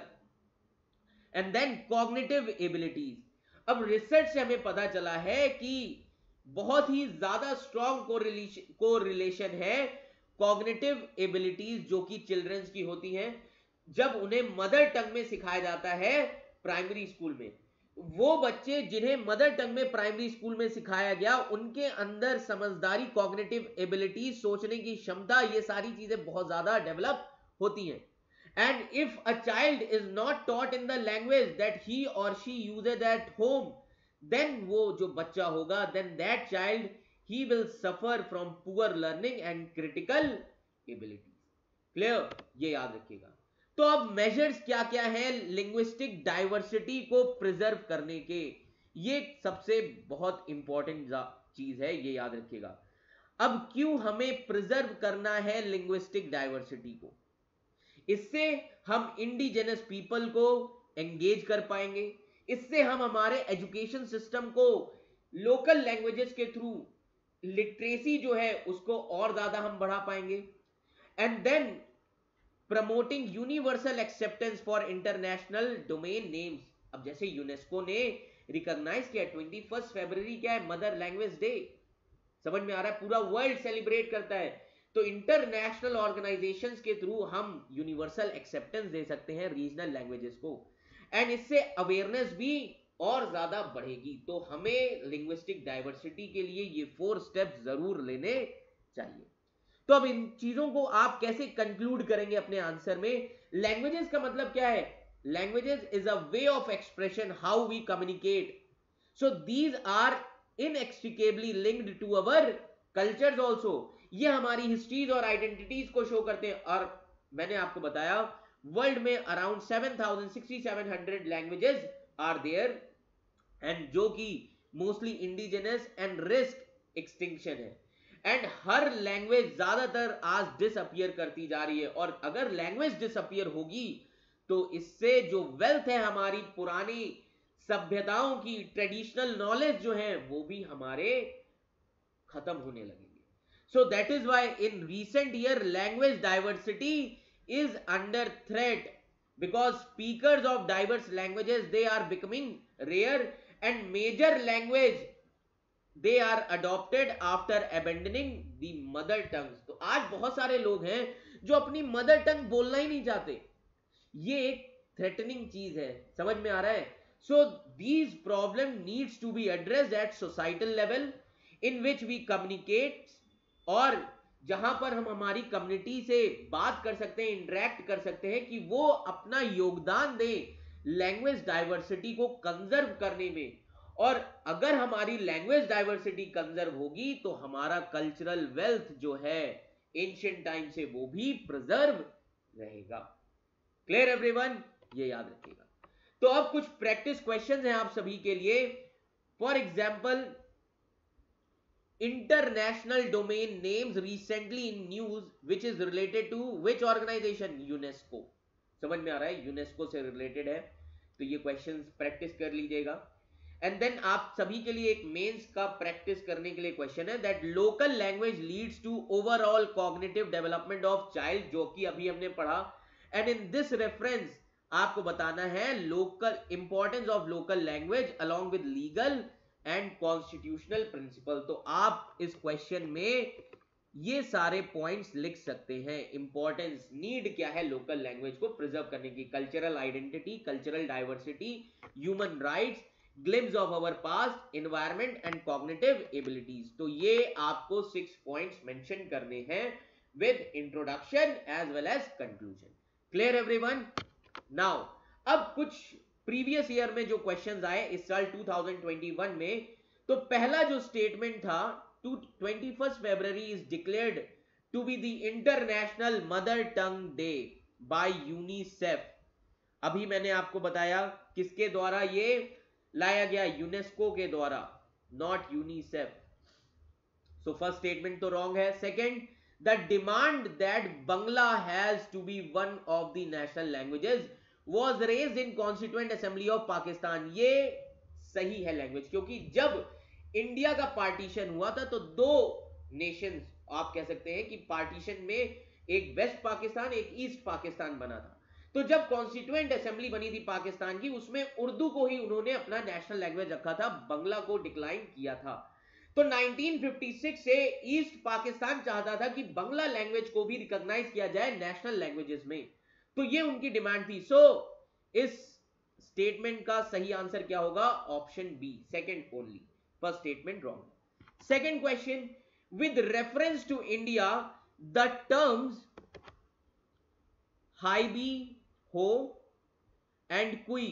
And then cognitive abilities. अब रिसर्च से हमें पता चला है कि बहुत ही ज्यादा स्ट्रॉन्ग कोरिलेशन है कॉग्निटिव एबिलिटीज जो कि चिल्ड्रंस की होती हैं जब उन्हें मदर टंग में सिखाया जाता है प्राइमरी स्कूल में. वो बच्चे जिन्हें मदर टंग में प्राइमरी स्कूल में सिखाया गया उनके अंदर समझदारी, कॉग्निटिव एबिलिटी, सोचने की क्षमता, ये सारी चीजें बहुत ज्यादा डेवलप होती हैं. And if a child is not taught in the language that he और she uses at home, then वो जो बच्चा होगा, then that child he will suffer from poor learning and critical abilities. Clear? ये याद रखिएगा. तो अब मेजर्स क्या क्या हैं लिंग्विस्टिक डाइवर्सिटी को प्रिजर्व करने के? ये सबसे बहुत इंपॉर्टेंट चीज है, ये याद रखिएगा. अब क्यों हमें प्रिजर्व करना है लिंग्विस्टिक डाइवर्सिटी को? इससे हम इंडिजिनस पीपल को एंगेज कर पाएंगे. इससे हम हमारे एजुकेशन सिस्टम को लोकल लैंग्वेजेस के थ्रू लिटरेसी जो है उसको और ज्यादा हम बढ़ा पाएंगे. And then promoting universal acceptance for international domain names. अब जैसे यूनेस्को ने रिकॉग्नाइज किया 21 फरवरी क्या है, मदर लैंग्वेज डे. समझ में आ रहा है? पूरा वर्ल्ड सेलिब्रेट करता है. तो इंटरनेशनल ऑर्गेनाइजेशंस के थ्रू हम यूनिवर्सल एक्सेप्टेंस दे सकते हैं रीजनल लैंग्वेजेस को. एंड इससे अवेयरनेस भी और ज्यादा बढ़ेगी. तो हमें लिंग्विस्टिक डाइवर्सिटी के लिए ये 4 स्टेप्स जरूर लेने चाहिए. तो अब इन चीजों को आप कैसे कंक्लूड करेंगे अपने आंसर में? लैंग्वेजेस का मतलब क्या है? Languages is a way of expression how we communicate. So these are inextricably linked to our cultures also. ये हमारी हिस्ट्रीज और आइडेंटिटीज को शो करते हैं. और मैंने आपको बताया वर्ल्ड में around 7,700 languages are there, and जो कि mostly indigenous and risk extinction है. एंड हर लैंग्वेज ज्यादातर आज डिसअपियर करती जा रही है. और अगर लैंग्वेज डिसअपियर होगी तो इससे जो वेल्थ है हमारी पुरानी सभ्यताओं की, ट्रेडिशनल नॉलेज जो है वो भी हमारे खत्म होने लगेंगे. सो that is why in recent year language diversity is under threat because speakers of diverse languages they are becoming rare and major language they are adopted after abandoning the mother tongues. तो आज बहुत सारे लोग हैं जो अपनी mother tongue बोलना ही नहीं चाहते. ये एक थ्रेटनिंग चीज है. समझ में आ रहा है? सो these problem needs to be addressed at societal level in which we communicate, और जहां पर हम हमारी कम्युनिटी से बात कर सकते हैं, इंटरेक्ट कर सकते हैं कि वो अपना योगदान दें लैंग्वेज डाइवर्सिटी को कंजर्व करने में. और अगर हमारी लैंग्वेज डाइवर्सिटी कंजर्व होगी तो हमारा कल्चरल वेल्थ जो है एंशिएंट टाइम से वो भी प्रिजर्व रहेगा. Clear everyone? ये याद रखिएगा. तो अब कुछ प्रैक्टिस क्वेश्चंस हैं आप सभी के लिए. For example, international domain names recently in news which is related to which organization? UNESCO. समझ में आ रहा है? यूनेस्को से रिलेटेड है. तो ये क्वेश्चंस प्रैक्टिस कर लीजिएगा. एंड देन आप सभी के लिए एक मेंस का प्रैक्टिस करने के लिए क्वेश्चन है that local language leads to overall cognitive development of child, जो कि अभी हमने पढ़ा. एंड इन दिस रेफरेंस आपको बताना है local importance of local language along with legal and constitutional principle. तो आप इस क्वेश्चन में ये सारे पॉइंट्स लिख सकते हैं. इंपॉर्टेंस, नीड क्या है लोकल लैंग्वेज को प्रिजर्व करने की, cultural identity, cultural diversity, human rights, glimpse of our past, environment and cognitive abilities. तो ये आपको 6 पॉइंट्स मेंशन करने हैं with introduction as well as conclusion. Clear everyone? Now अब कुछ प्रीवियस ईयर में जो क्वेश्चंस आए इस साल 2021 में, तो पहला जो स्टेटमेंट था 21 फरवरी is declared to be the international mother tongue day by UNICEF. अभी मैंने आपको बताया किसके द्वारा, ये लाया गया यूनेस्को के द्वारा, not UNICEF. So first statement तो रॉन्ग है। Second, the demand that Bangla has to be one of the national languages was raised in constituent assembly of Pakistan. ये सही है लैंग्वेज, क्योंकि जब इंडिया का पार्टीशन हुआ था तो दो नेशंस, आप कह सकते हैं कि पार्टीशन में एक वेस्ट पाकिस्तान एक ईस्ट पाकिस्तान बना था। तो जब कॉन्स्टिट्यूएंट असेंबली बनी थी पाकिस्तान की, उसमें उर्दू को ही उन्होंने अपना नेशनल लैंग्वेज रखा था, बंगला को डिक्लाइन किया था। तो 1956 से ईस्ट पाकिस्तान चाहता था कि बंगला लैंग्वेज को भी रिकॉग्नाइज किया जाए नेशनल लैंग्वेजेस में, तो ये उनकी डिमांड थी। सो इस स्टेटमेंट का सही आंसर क्या होगा? Option B, second only. First statement wrong. Second question, with reference to India the terms Halbi, Ho and कुई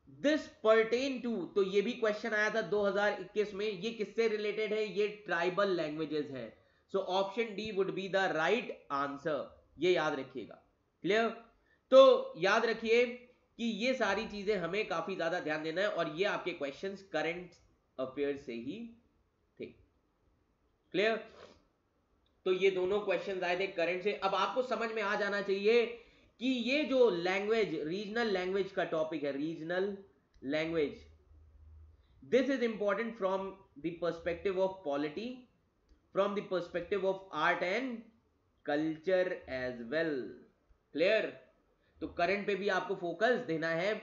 दिस पर्टेन टू, तो ये भी क्वेश्चन आया था 2021 में, ये किससे रिलेटेड है? ये ट्राइबल लैंग्वेजेस है। So option D would be the right answer, ये याद रखिएगा। क्लियर? तो याद रखिए कि ये सारी चीजें हमें काफी ज्यादा ध्यान देना है, और ये आपके क्वेश्चंस करंट अफेयर से ही थे। क्लियर? तो ये दोनों क्वेश्चंस आए थे करंट से। अब आपको समझ में आ जाना चाहिए कि ये जो लैंग्वेज, रीजनल लैंग्वेज का टॉपिक है, regional language, this is important from the perspective of polity, from the perspective of art and culture as well. Clear? तो करंट पे भी आपको फोकस देना है।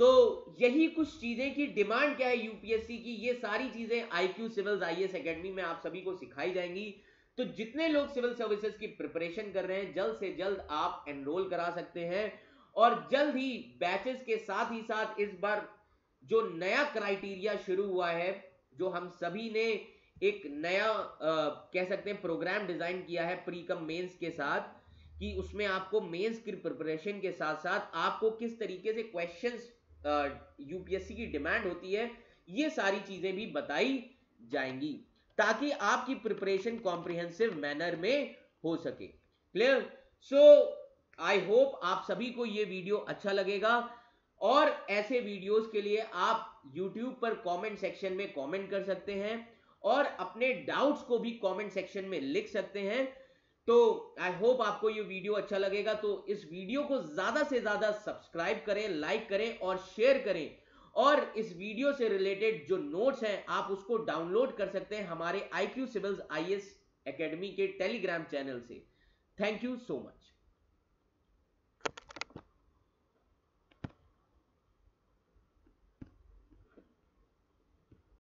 तो यही कुछ चीजें की डिमांड क्या है यूपीएससी की, ये सारी चीजें आईक्यू सिविल्स आईएएस एकेडमी में आप सभी को सिखाई जाएंगी। तो जितने लोग सिविल सर्विसेज की प्रिपरेशन कर रहे हैं, जल्द से जल्द आप एनरोल करा सकते हैं, और जल्द ही बैचेस के साथ ही साथ इस बार जो नया क्राइटेरिया शुरू हुआ है, जो हम सभी ने एक नया कह सकते हैं प्रोग्राम डिजाइन किया है प्री कम मेंस के साथ, कि उसमें आपको मेंस की प्रिपरेशन के साथ साथ आपको किस तरीके से क्वेश्चंस यूपीएससी की डिमांड होती है, ये सारी चीजें भी बताई जाएंगी, ताकि आपकी प्रिपरेशन कॉम्प्रिहेंसिव मैनर में हो सके। क्लियर? सो आई होप आप सभी को ये वीडियो अच्छा लगेगा, और ऐसे वीडियोस के लिए आप YouTube पर कमेंट सेक्शन में कमेंट कर सकते हैं, और अपने डाउट्स को भी कमेंट सेक्शन में लिख सकते हैं। तो आई होप आपको ये वीडियो अच्छा लगेगा। तो इस वीडियो को ज्यादा से ज्यादा सब्सक्राइब करें, लाइक करें और शेयर करें, और इस वीडियो से रिलेटेड जो नोट्स हैं आप उसको डाउनलोड कर सकते हैं हमारे IQ सिविल्स आईएएस एकेडमी के टेलीग्राम चैनल से। Thank you so much.